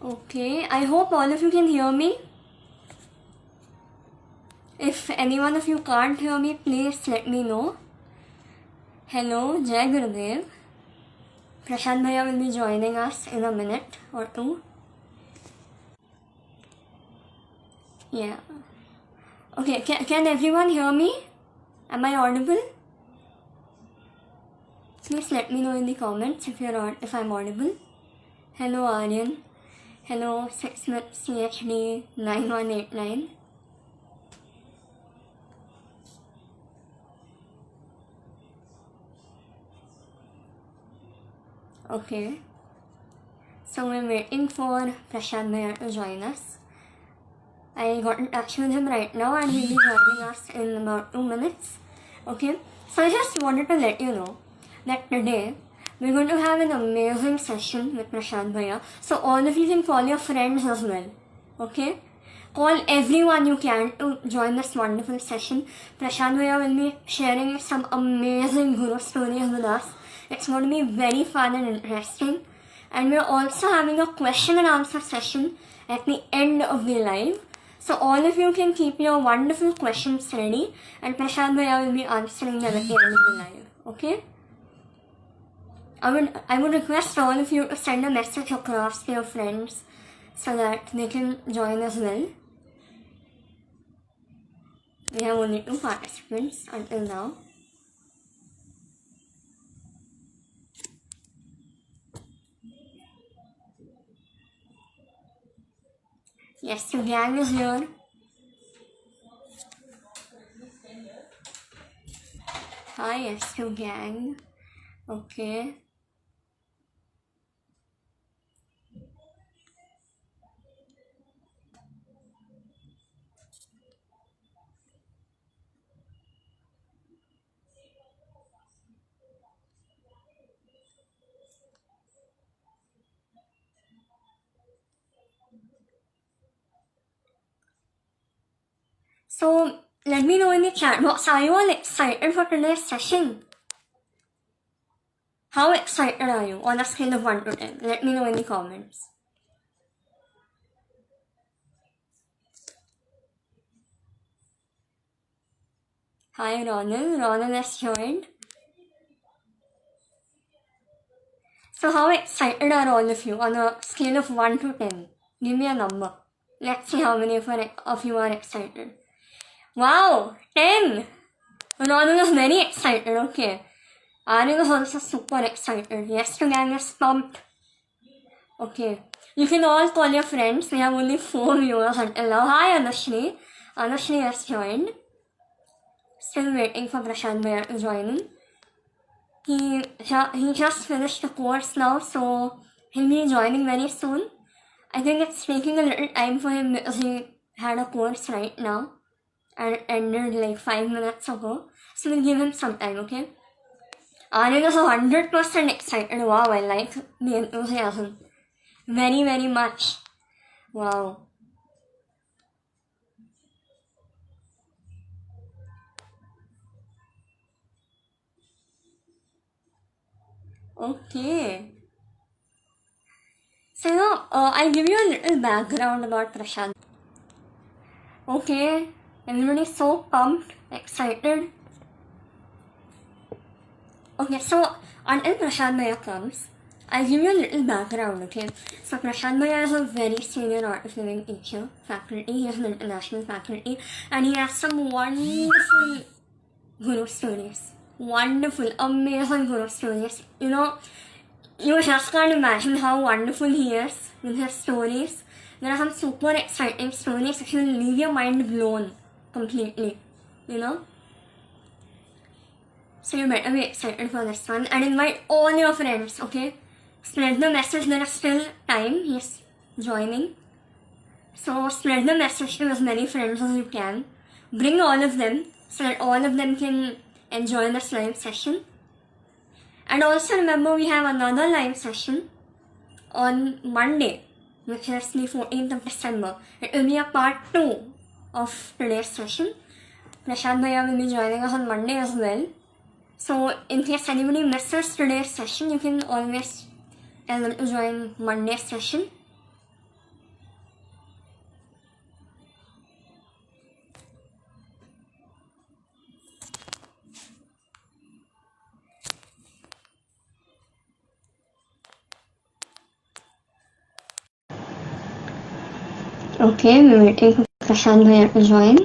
Okay, I hope all of you can hear me. If any one of you can't hear me, please let me know. Hello, Jai Gurudev. Prashant Bhaiya will be joining us in a minute or two. Yeah. Okay, can everyone hear me? Am I audible? Please let me know in the comments if I'm audible. Hello, Aryan. Hello, 6CHD9189. Okay. So we're waiting for Prashant Bhaiya to join us. I got in touch with him right now and he'll be joining us in about 2 minutes. Okay. So I just wanted to let you know that today we're going to have an amazing session with Prashant Bhaiya. So all of you can call your friends as well. Okay. Call everyone you can to join this wonderful session. Prashant Bhaiya will be sharing some amazing guru stories with us. It's going to be very fun and interesting. And we're also having a question and answer session at the end of the live. So all of you can keep your wonderful questions ready and Prashant Bhaiya will be answering them at the end of the live. Okay? I would request all of you to send a message across to your friends so that they can join as well. We have only 2 participants until now. Yes, the gang is here. Hi, yes, the gang. Okay. So, let me know in the chat box, are you all excited for today's session? How excited are you on a scale of 1 to 10? Let me know in the comments. Hi Ronald. Ronald has joined. So how excited are all of you on a scale of 1 to 10? Give me a number. Let's see how many of you are excited. Wow! 10! Ronald is very excited, okay. Aryan is also super excited. Yes, the gang is pumped. Okay. You can all call your friends. We have only 4 viewers until now. Hi Anushri. Anushri has joined. Still waiting for Prashant Bhaiya to join in. He just finished the course now, so he'll be joining very soon. I think it's taking a little time for him because he had a course right now and it ended like 5 minutes ago. So we'll give him some time, okay? Aryan is 100% excited. Wow, I like the enthusiasm. Very, very much. Wow. Okay. So, I'll give you a little background about Prashant. Okay, everybody's so pumped, excited. Okay, so until Prashant Bhaiya comes, I'll give you a little background, okay? So Prashant Bhaiya is a very senior art of living teacher, faculty, he is an international faculty, and he has some wonderful guru stories. Wonderful, amazing guru stories. You know, you just can't imagine how wonderful he is with his stories. There are some super exciting stories that will leave your mind blown completely, you know? So you better be excited for this one and invite all your friends, okay? Spread the message, there is still time, he's joining. So spread the message to as many friends as you can. Bring all of them so that all of them can enjoy this live session. And also remember we have another live session on Monday, which is the 14th of December. It will be a part 2 of today's session. Prashant Bhaiya will be joining us on Monday as well. So in case anybody misses today's session, you can always tell them to join Monday's session. Okay, we're waiting for Prashant Bhaiya to join.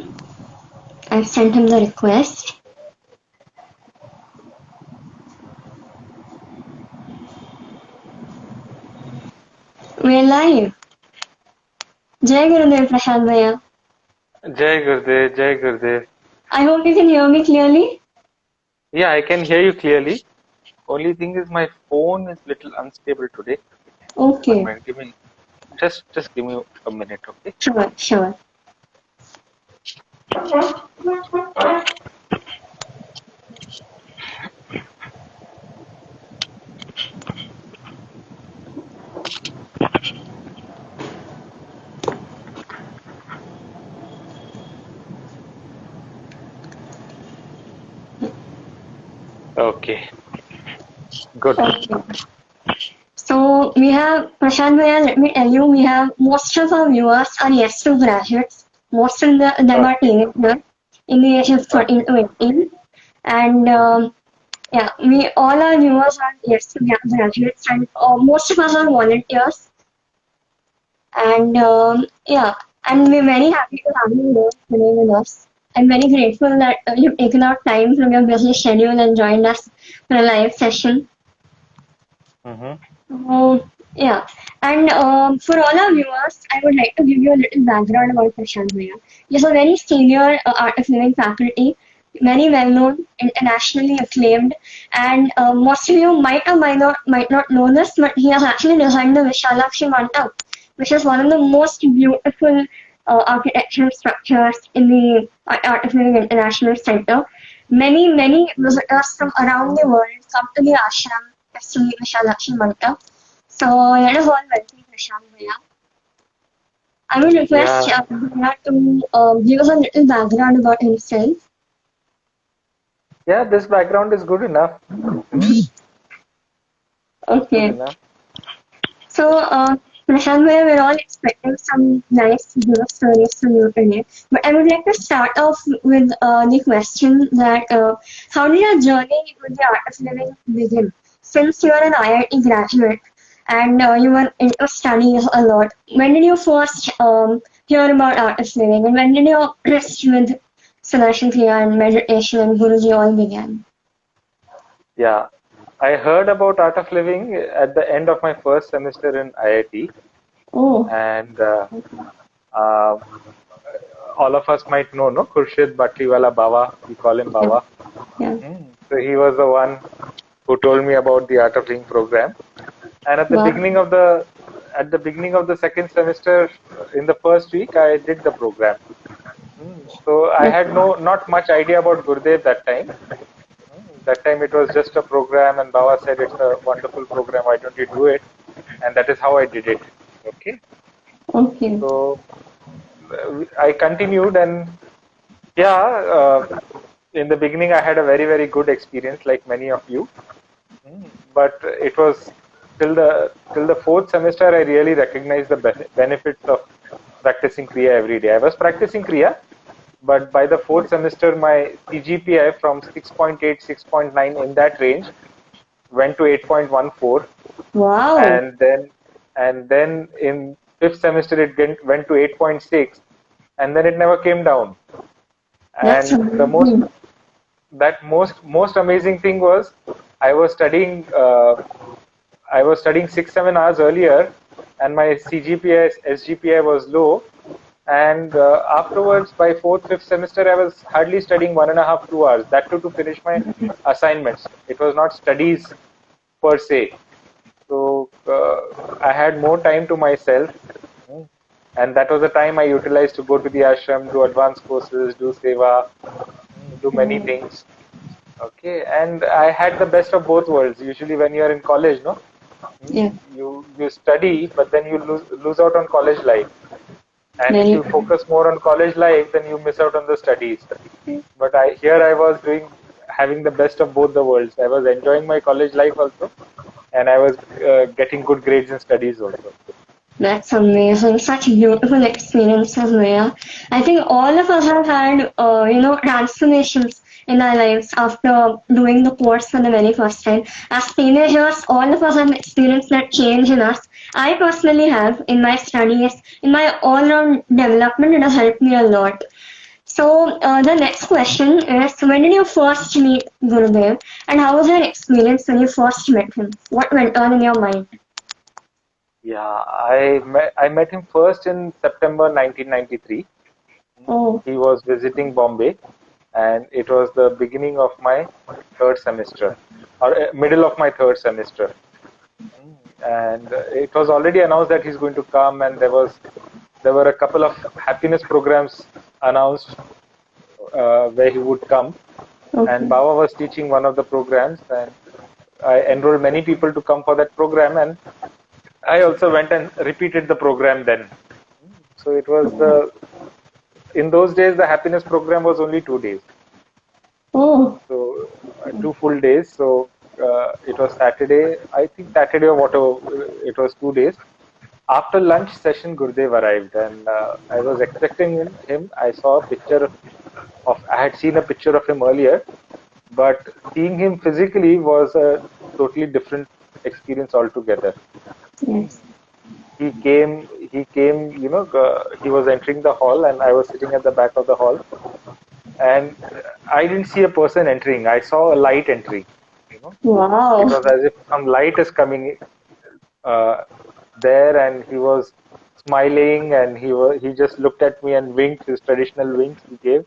I've sent him the request. We're live. Jai Gurudev Prashant Bhaiya. Jai Gurudev, Jai Gurudev. I hope you can hear me clearly. Yeah, I can hear you clearly. Only thing is my phone is little unstable today. Okay. 1 minute, just give me a minute, okay? Sure, sure. Okay, good. Okay. So we have Prashant Bhaiya, let me tell you, we have most of our viewers are yes to graduates. Most of them are teenagers in the age of 14 to 18. And yeah, we all our viewers are yes to graduates, and most of us are volunteers. And yeah, and we're very happy to have you here today with us. I'm very grateful that you've taken out time from your busy schedule and joined us for a live session. Yeah, and for all our viewers, I would like to give you a little background about Prashant Bhaiya. He's a very senior art of living faculty, very well known, internationally acclaimed, and most of you might not know this, but he has actually designed the Vishalakshi Mandap, which is one of the most beautiful architectural structures in the Art of Living International Center. Many visitors from around the world come to the ashram to see Vishalakshi Mandap. So let us all welcome Prashant Bhaiya. I would request Yeah, Bhaiya to give us a little background about himself. yeah, this background is good enough. Good Okay. enough. So, Prashant Bhaiya, we're all expecting some nice hero stories from you today. But I would like to start off with the question that how did your journey with the art of living begin? Since you are an IIT graduate and you were into studies a lot, when did you first hear about art of living, and when did your interest with Sanation Kriya and meditation and Guruji all began? Yeah, I heard about Art of Living at the end of my first semester in IIT, Oh, and uh, all of us might know, no? Khurshid Batliwala Bawa, we call him yeah, Bawa. yeah. So he was the one who told me about the Art of Living program. And Wow. at the beginning of the second semester, in the first week, I did the program. So I had not much idea about Gurdev that time. That time it was just a program, and Baba said it's a wonderful program. Why don't you do it? And that is how I did it. Okay. Okay. So I continued, and yeah, in the beginning I had a very good experience, like many of you. But it was till the fourth semester I really recognized the benefits of practicing Kriya every day. I was practicing Kriya, but by the fourth semester my CGPI from 6.8, 6.9 in that range went to 8.14, Wow. and then in fifth semester it went to 8.6, and then it never came down. That's And the most amazing. that most amazing thing was I was studying I was studying 6-7 hours earlier, and my CGPI SGPI was low. And afterwards, by fourth fifth semester, I was hardly studying 1.5 2 hours. That too to finish my assignments. It was not studies per se. So I had more time to myself, and that was the time I utilized to go to the ashram, do advanced courses, do seva, do many things. Okay, and I had the best of both worlds. Usually, when you are in college, no, Yeah, you study, but then you lose out on college life. And if very you focus more on college life, then you miss out on the studies. But I was having the best of both the worlds. I was enjoying my college life also, and I was getting good grades in studies also. That's amazing. Such beautiful experiences, Maya. I think all of us have had, transformations in our lives after doing the course for the very first time. As teenagers, all of us have experienced that change in us, I personally have in my studies, in my all-round development. It has helped me a lot. So the next question is, when did you first meet Gurudev, and how was your experience when you first met him? What went on in your mind? Yeah, I met him first in September 1993. Oh, He was visiting Bombay, and it was the beginning of my third semester, or middle of my third semester. And it was already announced that he's going to come, and there were a couple of happiness programs announced where he would come. And okay. Baba was teaching one of the programs, and I enrolled many people to come for that program, and I also went and repeated the program then. So it was in those days the happiness program was only 2 days. Oh, So 2 full days. So it was Saturday, I think Saturday or whatever. It was 2 days. After lunch session, Gurdev arrived, and I was expecting him. I saw a picture I had seen a picture of him earlier, but seeing him physically was a totally different experience altogether. yes. He came, he was entering the hall, and I was sitting at the back of the hall, and I didn't see a person entering. I saw a light entering. You know, it Wow. was as if some light is coming uh, there, and he was smiling, and he just looked at me and winked his traditional winks he gave,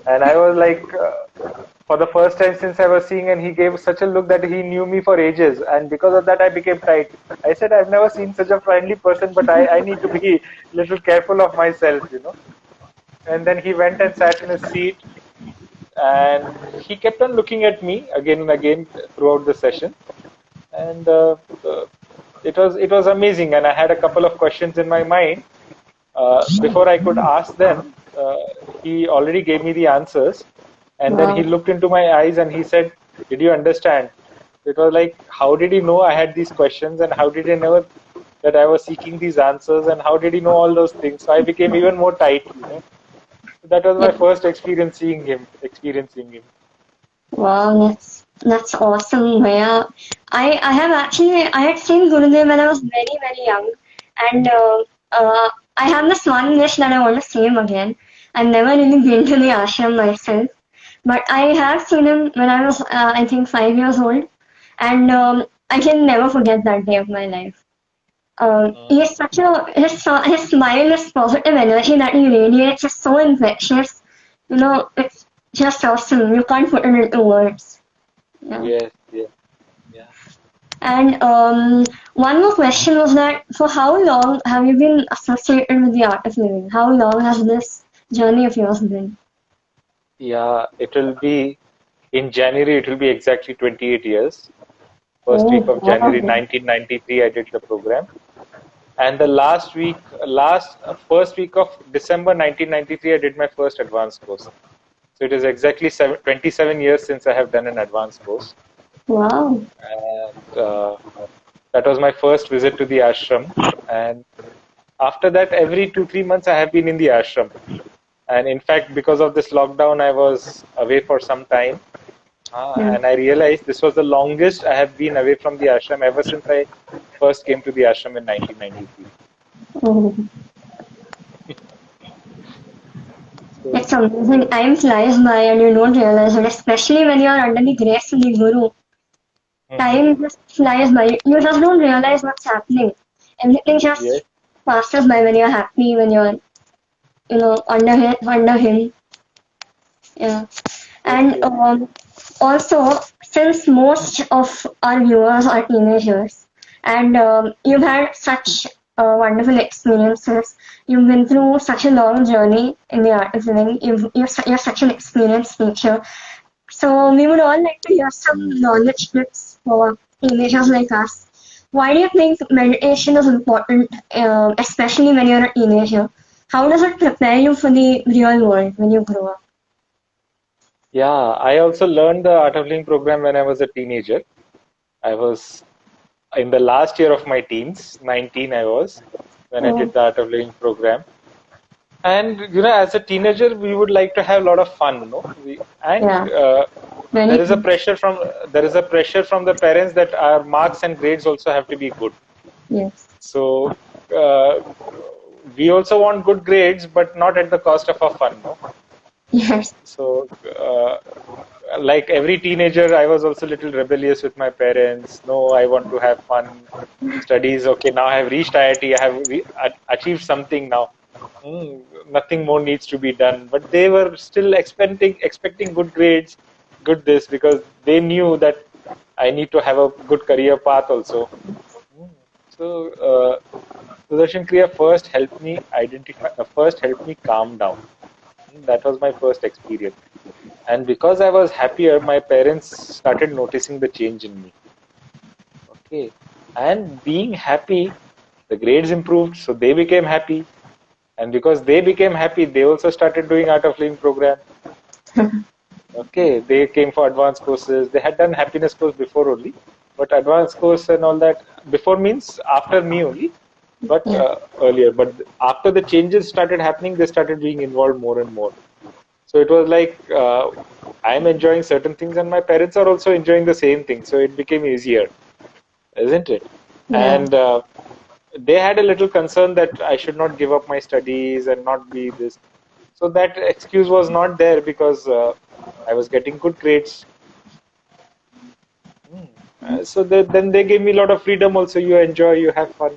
and I was like, for the first time since I was seeing, and he gave such a look that he knew me for ages, and because of that I became tight. I said, I've never seen such a friendly person, but I need to be a little careful of myself. And then he went and sat in his seat, and he kept on looking at me again and again throughout the session, and it was amazing. And I had a couple of questions in my mind. Before I could ask them, he already gave me the answers, and then he Wow. looked into my eyes and he said, "Did you understand?" It was like, how did he know I had these questions, and how did he know that I was seeking these answers, and how did he know all those things? So I became even more tight. That was Yeah. my first experience seeing him, experiencing him. Wow, that's awesome, Maya. I have actually I had seen Gurudev when I was very very young, and I have this one wish that I want to see him again. I've never really been to the ashram myself, but I have seen him when I was I think 5 years old, and I can never forget that day of my life. He's such a his smile is positive energy that he radiates is so infectious. It's just awesome. You can't put it into words. Yeah. Yes, yes, yeah. And one more question was that for how long have you been associated with the art of living? How long has this journey of yours been? Yeah, it will be in January, it will be exactly 28 years. First Oh, week of January wow. 1993, I did the program. And the first week of December 1993, I did my first advanced course. So it is exactly 27 years since I have done an advanced course. Wow. And that was my first visit to the ashram. And after that, every 2-3 months, I have been in the ashram. And in fact, because of this lockdown, I was away for some time. Yeah. And I realized this was the longest I have been away from the ashram ever since I first came to the ashram in 1993. Oh, So, it's amazing. Time flies by and you don't realize it, especially when you're under the grace of the Guru. mhm. Time just flies by. You just don't realize what's happening. Everything Yes, just passes by when you're happy, when you're, under him. Yeah. yes, And yes. also, since most of our viewers are teenagers, and you've had such wonderful experiences, you've been through such a long journey in the art of living, you're such an experienced teacher. So, we would all like to hear some knowledge tips for teenagers like us. Why do you think meditation is important, especially when you're a teenager? How does it prepare you for the real world when you grow up? Yeah, I also learned the Art of Living program when I was a teenager. I was in the last year of my teens, 19 I was, when I did Oh, the Art of Living program. And as a teenager, we would like to have a lot of fun, no? And yeah. Many there is a things. pressure from the parents that our marks and grades also have to be good. Yes. So we also want good grades, but not at the cost of our fun, no? Yes. So like every teenager, I was also a little rebellious with my parents. No, I want to have fun. Studies, okay, now I have reached IIT, I have achieved something now. Nothing more needs to be done. But they were still expecting good grades, good this, because they knew that I need to have a good career path also. Hmm. So, Sudarshan Kriya first helped me calm down. That was my first experience. And because I was happier, my parents started noticing the change in me. Okay. And being happy, the grades improved, so they became happy. And because they became happy, they also started doing Art of Living program. Okay. They came for advanced courses. They had done happiness course before only, but advanced course and all that before means after me only, but Yeah. earlier. But after the changes started happening, they started being involved more and more. So it was like I'm enjoying certain things, and my parents are also enjoying the same thing. So it became easier, isn't it? Yeah. And they had a little concern that I should not give up my studies and not be this. So that excuse was not there because I was getting good grades. Hmm. So then they gave me a lot of freedom. Also, you enjoy, you have fun.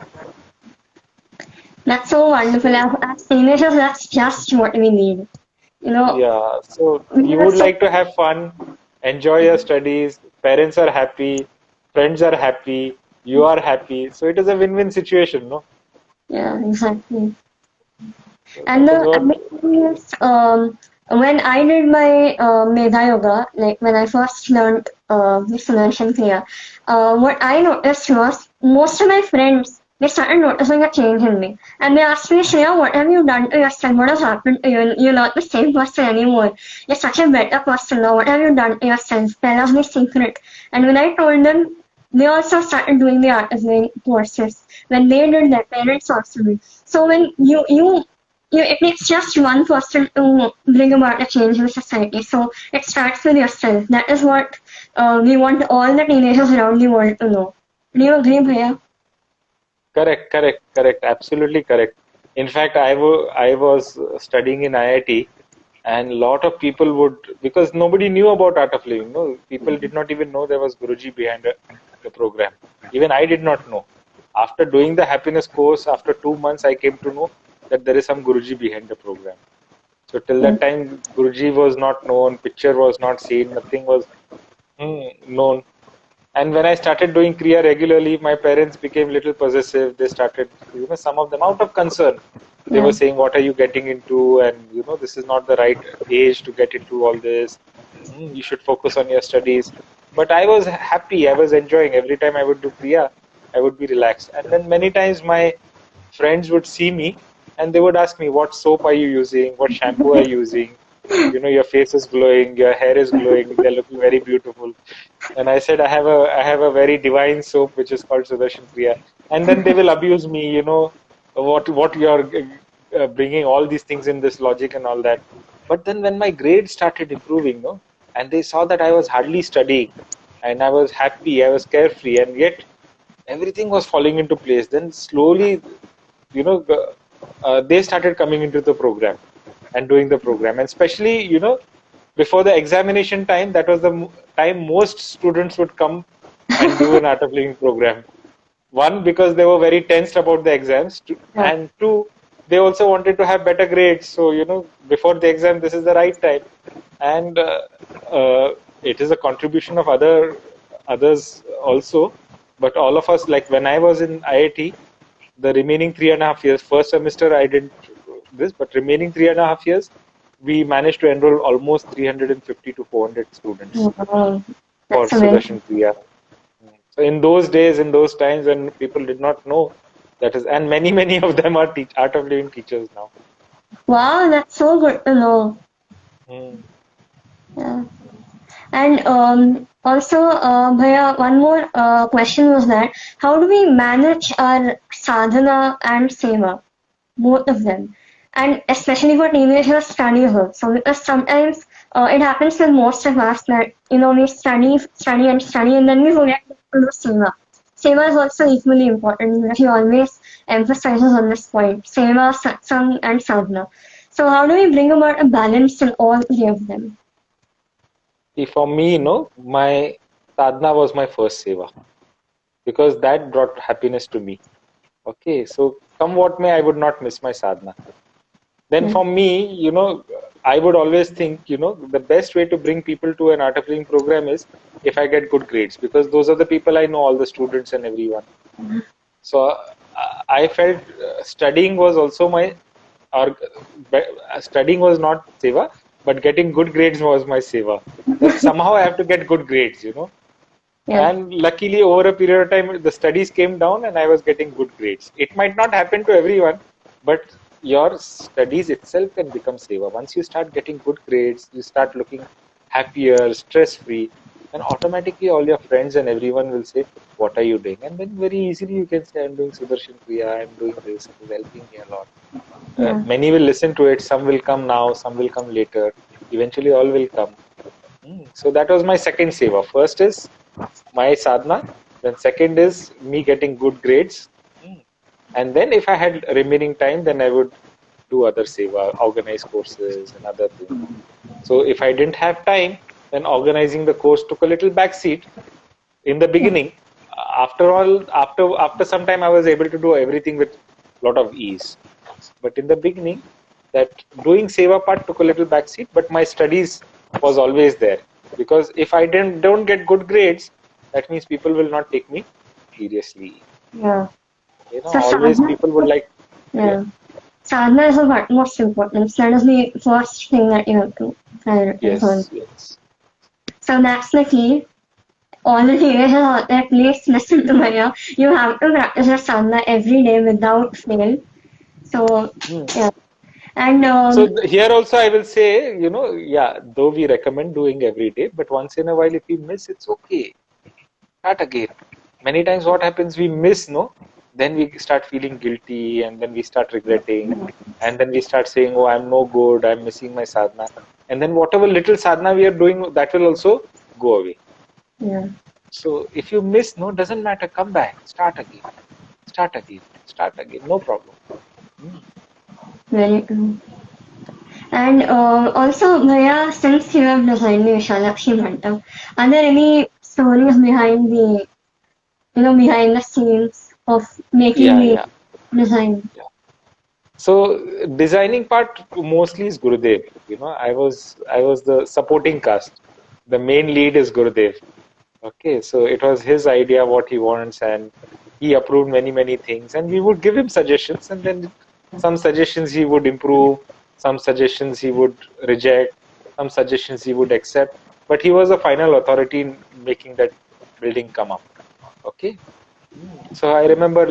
That's so wonderful. As teenagers, that's just what we need. You know, Yeah. So we you were would so like to have fun, enjoy your studies. Parents are happy, friends are happy, you are happy. So it is a win-win situation, no? yeah, exactly. So And that is the what. amazing thing is, when I did my Medha Yoga, like when I first learned this Sudarshan Kriya, what I noticed was most of my friends, they started noticing a change in me. And they asked me, Shreya, what have you done to yourself? What has happened to you? You're not the same person anymore. You're such a better person now. What have you done to yourself? Tell us the secret. And when I told them, they also started doing the art of living courses. When they did, their parents also did. So when it takes just one person to bring about a change in society. So it starts with yourself. That is what we want all the teenagers around the world to know. Do you agree, Bhaiya? Correct, correct, correct. Absolutely correct. In fact, I was studying in IIT, and a lot of people would, because nobody knew about Art of Living. No, people did not even know there was Guruji behind the program. Even I did not know. After doing the happiness course, after 2 months, I came to know that there is some Guruji behind the program. So till Yeah. that time, Guruji was not known, picture was not seen, nothing was known. And when I started doing Kriya regularly, my parents became little possessive. They started, some of them out of concern. They were Yeah. saying, "What are you getting into?" And this is not the right age to get into all this. You should focus on your studies. But I was happy. I was enjoying. Every time I would do Kriya, I would be relaxed. And then many times my friends would see me and they would ask me, "What soap are you using? What shampoo are you using? Your face is glowing, your hair is glowing. They're looking very beautiful." And I said, I have a very divine soap which is called Sudarshan Kriya. And then they will abuse me, what you're bringing all these things in this logic and all that. But then when my grades started improving, no, and they saw that I was hardly studying and I was happy, I was carefree, and yet everything was falling into place. Then slowly, they started coming into the program and doing the program. And especially, before the examination time, that was the time most students would come and do an Art of Living program. One, because they were very tensed about the exams, Yeah. and two, they also wanted to have better grades. So, before the exam, this is the right time. And it is a contribution of others also. But all of us, like when I was in IIT, the remaining 3.5 years, first semester I didn't this, but remaining 3.5 years, we managed to enroll almost 350 to 400 students Wow. for That's amazing. Sudarshan Kriya. So in those days, in those times when people did not know, that is, and many of them are Art of Living teachers now. Wow, that's so good to know. Hmm. Yeah. And also, Bhaiya, one more question was that how do we manage our sadhana and seva, both of them, and especially for teenagers study also, because sometimes it happens with most of us that we study and study and then we forget to do seva. Seva is also equally important. He always emphasizes on this point. Seva, satsang, and sadhana. So how do we bring about a balance in all three of them? See, for me, my sadhana was my first seva because that brought happiness to me. Okay, so come what may, I would not miss my sadhana. Then for me, I would always think, the best way to bring people to an art of living program is if I get good grades, because those are the people I know, all the students and everyone. So I felt studying was also or studying was not seva, but getting good grades was my seva. That somehow I have to get good grades. Yeah. And luckily, over a period of time, the studies came down and I was getting good grades. It might not happen to everyone, but your studies itself can become seva. Once you start getting good grades, you start looking happier, stress-free, and automatically all your friends and everyone will say, what are you doing? And then very easily you can say, I'm doing Sudarshan Kriya, I'm doing this, it is helping me a lot. Yeah. Many will listen to it, some will come now, some will come later. Eventually all will come. So that was my second seva. First is my sadhana, then second is me getting good grades, and then if I had remaining time, then I would do other seva, organize courses and other things. So if I didn't have time, then organizing the course took a little backseat in the beginning. After all, after some time, I was able to do everything with a lot of ease. But in the beginning, that doing seva part took a little backseat, but my studies was always there, because if I don't get good grades, that means people will not take me seriously. Yeah. So Always sadhana, people would like. yeah. Sadhana is the most important. That is the first thing that you have to prioritize on. Yes. So that's the key. All the teenagers out there, please listen to Maya. You have to practice your sadhana every day without fail. So, yeah. And So here also I will say, though we recommend doing every day, but once in a while if we miss, it's okay. Start again. Many times what happens, we miss, then we start feeling guilty, and then we start regretting, and then we start saying, oh, I'm no good, I'm missing my sadhana. And then whatever little sadhana we are doing, that will also go away. yeah. So if you miss, doesn't matter, come back, start again, no problem. Very true. And also, Maya, since you have designed the Vishalakshmi Mantam, are there any stories behind behind the scenes of making the design? Yeah. So designing part mostly is Gurudev. I was the supporting cast. The main lead is Gurudev. Okay, so it was his idea what he wants, and he approved many things, and we would give him suggestions, and then some suggestions he would improve, some suggestions he would reject, some suggestions he would accept, but he was a final authority in making that building come up. Okay, so I remember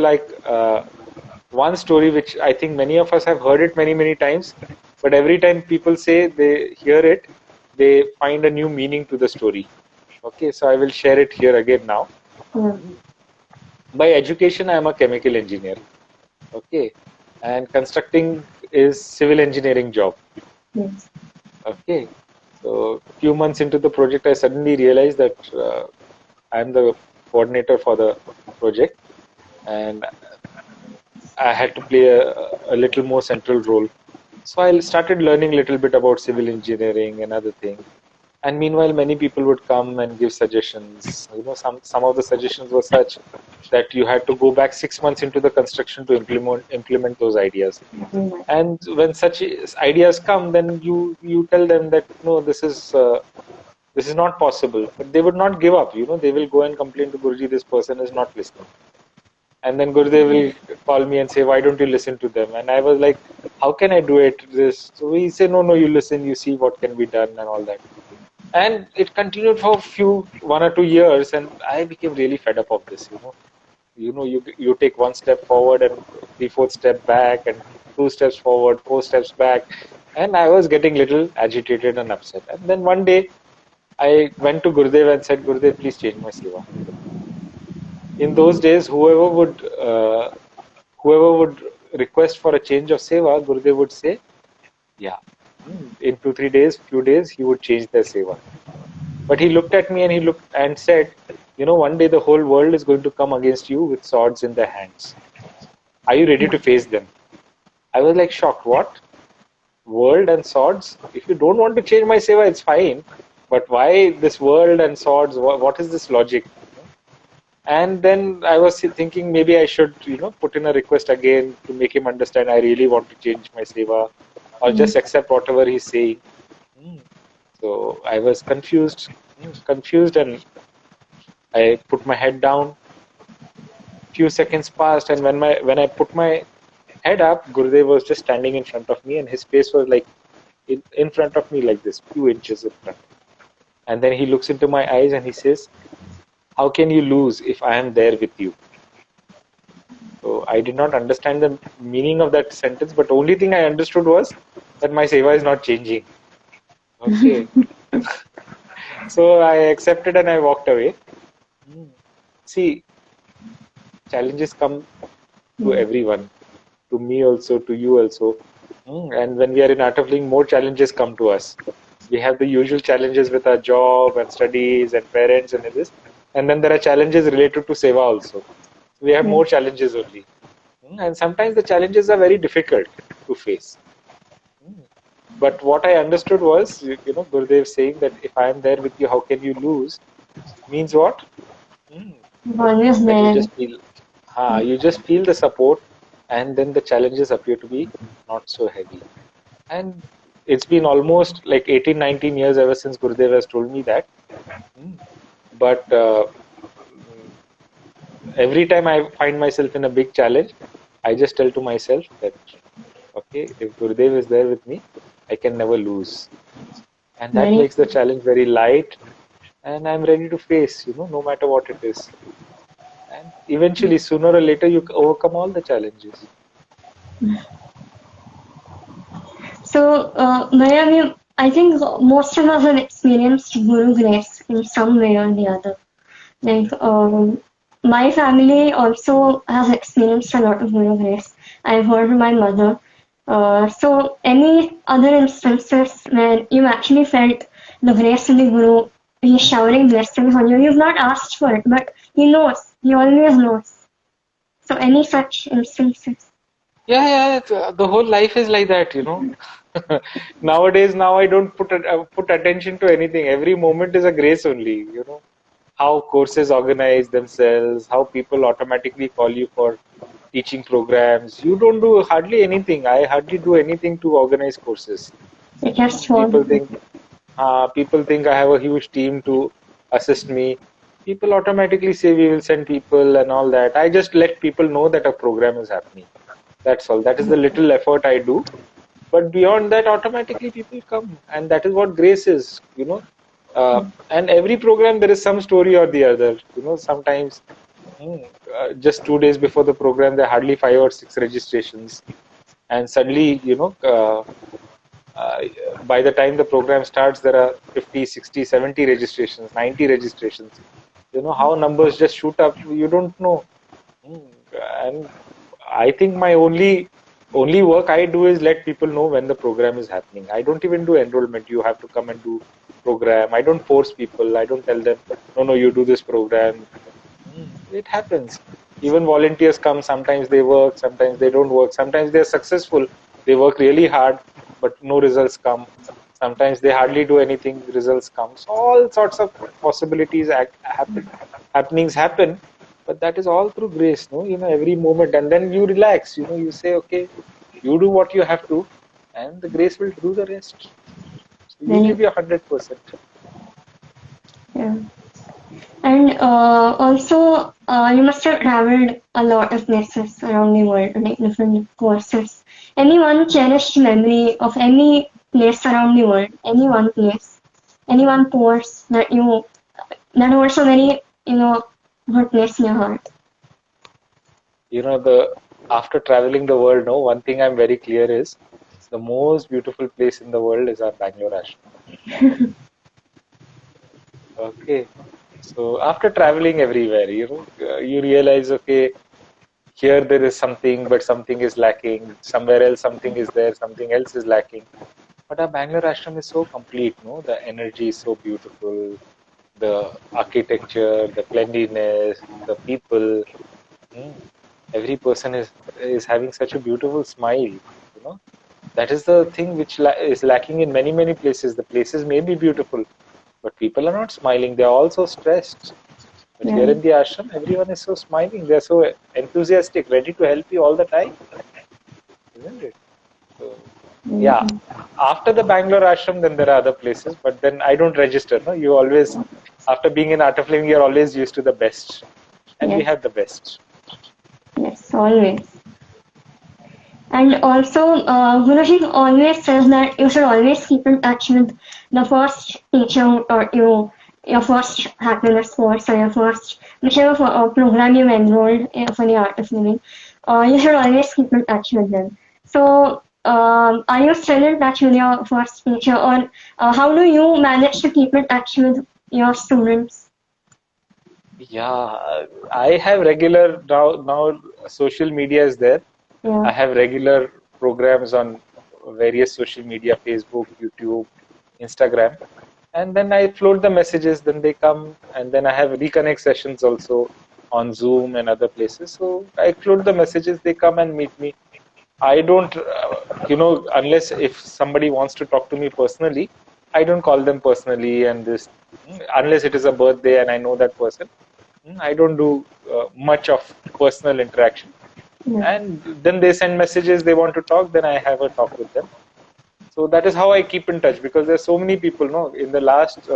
one story which I think many of us have heard it many times, but every time people say they hear it, they find a new meaning to the story. Okay, so I will share it here again now. Yeah. By education, I am a chemical engineer. Okay, and constructing is civil engineering job. Yes. Okay, so few months into the project, I suddenly realized that I am the coordinator for the project, and I had to play a little more central role. So I started learning a little bit about civil engineering and other things. And meanwhile, many people would come and give suggestions. Some of the suggestions were such that you had to go back 6 months into the construction to implement those ideas. And when such ideas come, then you tell them that no, this is not possible. But they would not give up. They will go and complain to Guruji, this person is not listening. And then Gurudev will call me and say, why don't you listen to them? And I was like, how can I do it? So he said, no, you listen, you see what can be done and all that. And it continued for 1 or 2 years, and I became really fed up of this. You take 1 step forward and 3/4 step back, and 2 steps forward, 4 steps back, and I was getting little agitated and upset. And then one day, I went to Gurudev and said, Gurudev, please change my seva. In those days, whoever would request for a change of seva, Gurudev would say, yeah. In 2-3 days, few days, he would change their seva. But he looked at me and he looked and said, one day the whole world is going to come against you with swords in their hands. Are you ready to face them? I was like shocked. What? World and swords? If you don't want to change my seva, it's fine. But why this world and swords? What is this logic? And then I was thinking maybe I should, put in a request again to make him understand I really want to change my seva, or just accept whatever he's saying. So I was confused, and I put my head down. Few seconds passed, and when I put my head up, Gurudev was just standing in front of me, and his face was like in front of me like this, few inches in front. And then he looks into my eyes and he says, "How can you lose if I am there with you?" So I did not understand the meaning of that sentence, but only thing I understood was that my seva is not changing. Okay. So I accepted and I walked away. See, challenges come to everyone, to me also, to you also. And when we are in Art of Living, more challenges come to us. We have the usual challenges with our job and studies and parents and this. And then there are challenges related to seva also. We have more challenges only. And sometimes the challenges are very difficult to face. But what I understood was, Gurudev saying that if I am there with you, how can you lose? Means what? Always That there. you just feel the support, and then the challenges appear to be not so heavy. And it's been almost like 18, 19 years ever since Gurudev has told me that. But every time I find myself in a big challenge, I just tell to myself that, okay, if Gurudev is there with me, I can never lose. And that Very makes the challenge very light, and I'm ready to face, no matter what it is. And eventually, sooner or later, you overcome all the challenges. So, Mariam, I think most of us have experienced Guru Grace in some way or the other. Like, my family also has experienced a lot of Guru Grace. I've heard from my mother. So, any other instances where you actually felt the grace of the Guru, he's showering blessings on you? You've not asked for it, but he knows. He always knows. So, any such instances? Yeah, the whole life is like that, Nowadays, now I don't put attention to anything. Every moment is a grace only. How courses organize themselves, how people automatically call you for teaching programs. You don't do hardly anything. I hardly do anything to organize courses. It just People was. think I have a huge team to assist me. People automatically say we will send people and all that. I just let people know that a program is happening. That's all. That is the little effort I do. But beyond that, automatically people come, and that is what grace is. And every program there is some story or the other. Sometimes just 2 days before the program, there are hardly 5 or 6 registrations, and suddenly, uh, by the time the program starts, there are 50, 60, 70 registrations, 90 registrations. How numbers just shoot up. You don't know. And I think my only work I do is let people know when the program is happening. I don't even do enrollment. You have to come and do program. I don't force people. I don't tell them, no, you do this program. It happens. Even volunteers come. Sometimes they work. Sometimes they don't work. Sometimes they're successful. They work really hard, but no results come. Sometimes they hardly do anything. Results come. So all sorts of possibilities happenings happen, but that is all through grace, no? Every moment, and then you relax. You say, okay, you do what you have to, and the grace will do the rest. So you Very, give your 100%. yeah. And also, you must have traveled a lot of places around the world, like different courses. Any one cherished memory of any place around the world? Any one place? Any one course that holds a very, good place in your heart? The after traveling the world, no, one thing I'm very clear is the most beautiful place in the world is our Bangalore ashram. Okay, so after traveling everywhere, you realize, okay, here there is something, but something is lacking. Somewhere else, something is there, something else is lacking. But our Bangalore ashram is so complete, no? The energy is so beautiful. the architecture, the cleanliness, the people. Mm. Every person is having such a beautiful smile. You know, that is the thing which is lacking in many places. The places may be beautiful, but people are not smiling. They are also stressed. But here Right. in the ashram, everyone is so smiling. They are so enthusiastic, ready to help you all the time, isn't it? So, yeah. Mhm. After the Bangalore ashram, then there are other places, but then I don't register. No, you always, after being in Art of Living, you're always used to the best, and we Yes, have the best. yes, always. And also, Guruji always says that you should always keep in touch with the first teacher who taught you your first happiness course or your first whichever program you enrolled in for the art of living. You should always keep in touch with them. So, are you still in touch with your first teacher, or how do you manage to keep in touch with your students? Yeah, I have regular now social media is there. I Yeah. have regular programs on various social media, Facebook, YouTube, Instagram, and then I float the messages. Then they come, and then I have reconnect sessions also on Zoom and other places. So I float the messages. They come and meet me. I don't, unless if somebody wants to talk to me personally, I don't call them personally, and this unless it is a birthday and I know that person. I don't do much of personal interaction. Yeah. And then they send messages, they want to talk, then I have a talk with them. So that is how I keep in touch, because there's so many people. No, in the last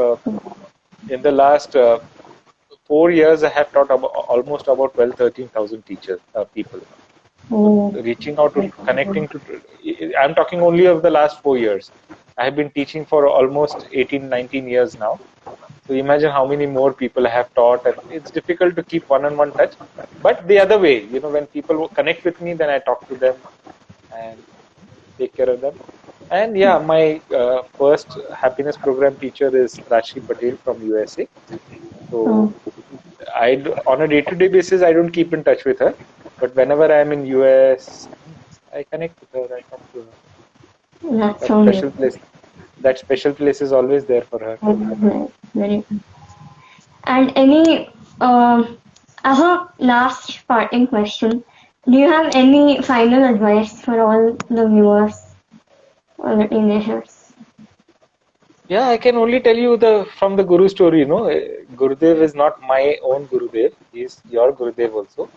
4 years, I have taught almost about 12, 13,000 teachers, people. So Oh. reaching out to connecting to, I'm talking only of the last 4 years. I have been teaching for almost 18, 19 years now. So imagine how many more people I have taught, and it's difficult to keep one-on-one touch. But the other way, when people connect with me, then I talk to them and take care of them. And yeah, my first happiness program teacher is Rashi Patel from USA. So Oh, on a day-to-day basis, I don't keep in touch with her, but whenever I'm in US, I connect with her. I talk to her. that's That so good. special place, that special place is always there for her. Very, very good. And any, as a last parting question, do you have any final advice for all the viewers or the teenagers? Yeah, I can only tell you from the Guru story. Gurudev is not my own Gurudev. He's your Gurudev also.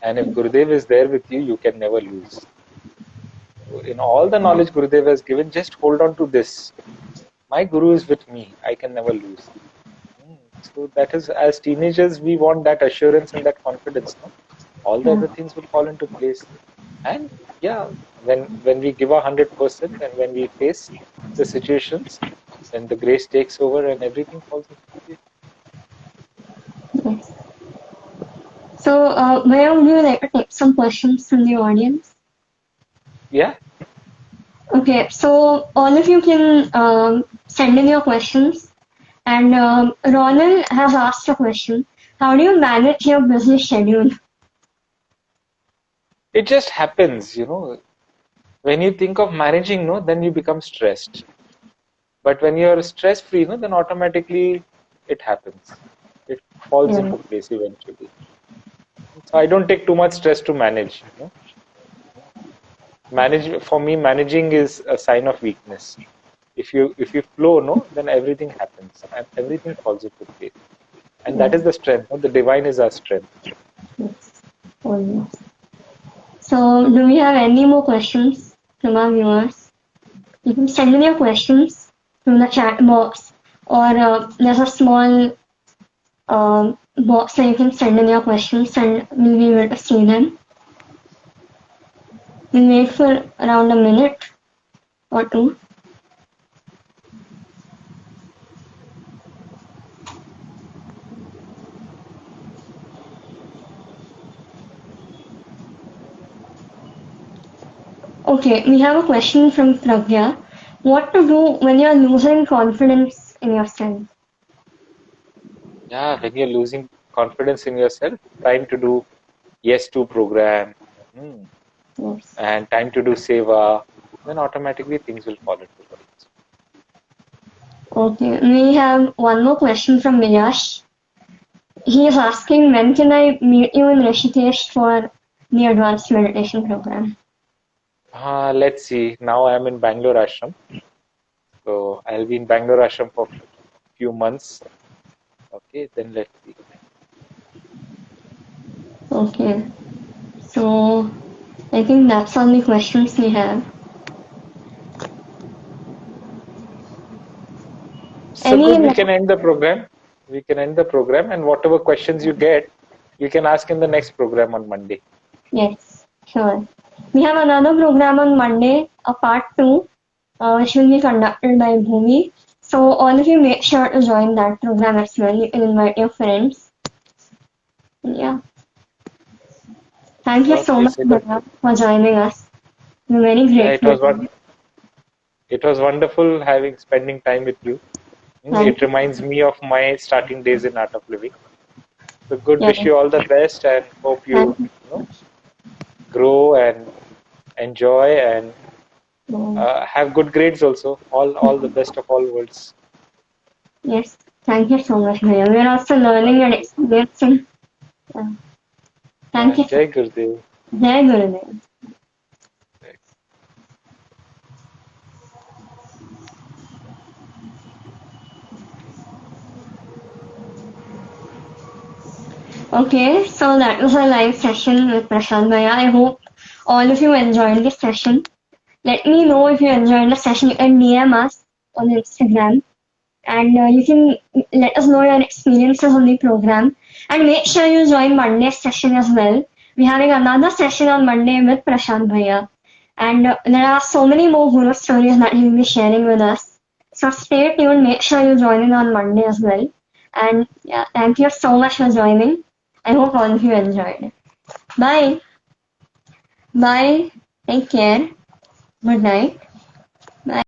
And if Gurudev is there with you, you can never lose. So in all the knowledge Gurudev has given, just hold on to this. My Guru is with me. I can never lose. So that is, as teenagers, we want that assurance and that confidence. No, all the Yeah, other things will fall into place. And yeah, when we give 100% and when we face the situations, then the grace takes over and everything falls into place. yes. So, Maya, would you like to take some questions from the audience? Yeah. Okay, so all of you can send in your questions. And Ronald has asked a question. How do you manage your busy schedule? It just happens. When you think of managing, no, then you become stressed. But when you're stress free, no, then automatically it happens. It falls Yeah. into place eventually. So I don't take too much stress to manage. For me, managing is a sign of weakness. If you flow, no, then everything happens and everything falls into place. And that Yes, is the strength. No? The divine is our strength. yes, almost. So, do we have any more questions from our viewers? You can send in your questions through the chat box, or there's a small box where you can send in your questions and we'll be able to see them. We'll wait for around a minute or two. Okay, we have a question from Pragya. What to do when you're losing confidence in yourself? Yeah, when you're losing confidence in yourself, time to do yes to program, hmm, Yes. and time to do seva, then automatically things will fall into place. Okay, we have one more question from Miyash. He is asking, when can I meet you in Rishikesh for the advanced meditation program? Let's see. Now I'm in Bangalore ashram. So I'll be in Bangalore ashram for a few months. Okay, then let's see. Okay, so I think that's all the questions we have. So good, we can end the program. We can end the program, and whatever questions you get, you can ask in the next program on Monday. Yes, sure. We have another program on Monday, a part 2, which will be conducted by Bhumi. So all of you make sure to join that program as well. You can invite your friends. Yeah. Thank you so Okay, much, so Bharat, for joining us. We're very it was grateful. wonderful spending time with you. Thank It reminds me of my starting days in Art of Living. So good, you. wish you all the best, and hope Thank you grow and enjoy and you. have good grades also. All the best of all worlds. Yes, thank you so much, Bhaiya. We're also learning and Okay. experiencing. Yeah. Thank you so Jai much. Gurudev. Jai Gurudev. Okay, so that was our live session with Prashant Bhaiya. I hope all of you enjoyed this session. Let me know if you enjoyed the session. You can DM us on Instagram and you can let us know your experiences on the program. And make sure you join Monday's session as well. We're having another session on Monday with Prashant Bhaiya. And there are so many more guru stories that he will be sharing with us. So stay tuned. Make sure you join in on Monday as well. And yeah, thank you so much for joining. I hope all of you enjoyed. Bye. Bye. Take care. Good night.